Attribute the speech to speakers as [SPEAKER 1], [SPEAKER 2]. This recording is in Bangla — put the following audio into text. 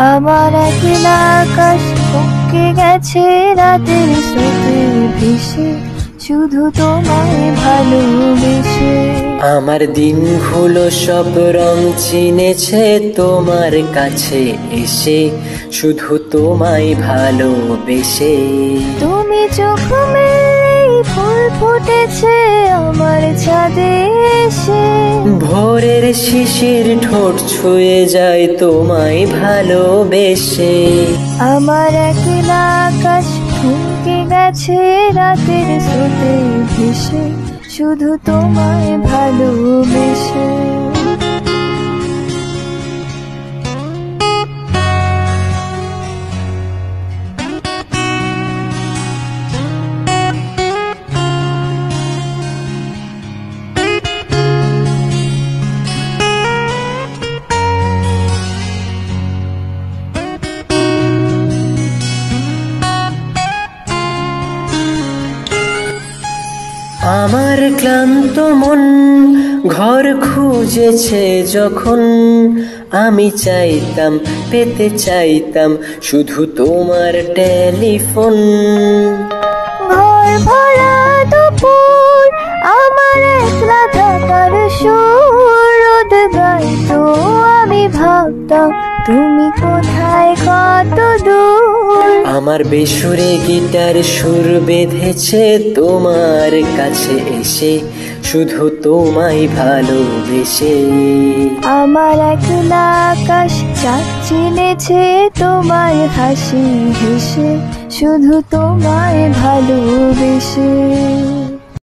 [SPEAKER 1] আমার একলা আকাশ থমকে গেছে রাতের স্রোতে ভেসে, শুধু তোমায় ভালোবেসে।
[SPEAKER 2] আমার দিনগুলো সব রং চিনেছে তোমার কাছে এসে, শুধু তোমায় ভালোবেসে।
[SPEAKER 1] তুমি চোখ মেলেই ফুল ফুটেছে আমার ছাদে এসে,
[SPEAKER 2] ভোরের শিশির ঠোঁট ছুঁয়ে যায় তোমায় ভালোবেসে।
[SPEAKER 1] আমার একলা আকাশ থমকে গেছে রাতের স্রোতে ভেসে, শুধু তোমায় ভালোবেসে।
[SPEAKER 2] আমার ক্লান্ত মন ঘর খুঁজেছে যখন, আমি চাইতাম পেতে চাইতাম শুধু তোমার টেলিফোন।
[SPEAKER 1] ঘর ভরা দুপুর আমার একলা থাকার সুর, রোদ গাইতো আমি ভাবতাম তুমি কোথায় কত দূর।
[SPEAKER 2] আমার বেসুরে গিটার সুর বেঁধেছে তোমার কাছে এসে, শুধু তোমায় ভালোবেসে।
[SPEAKER 1] আমার একলা আকাশ চাঁদ চিনেছে তোমার হাসি হেসে, শুধু তোমায় ভালোবেসে।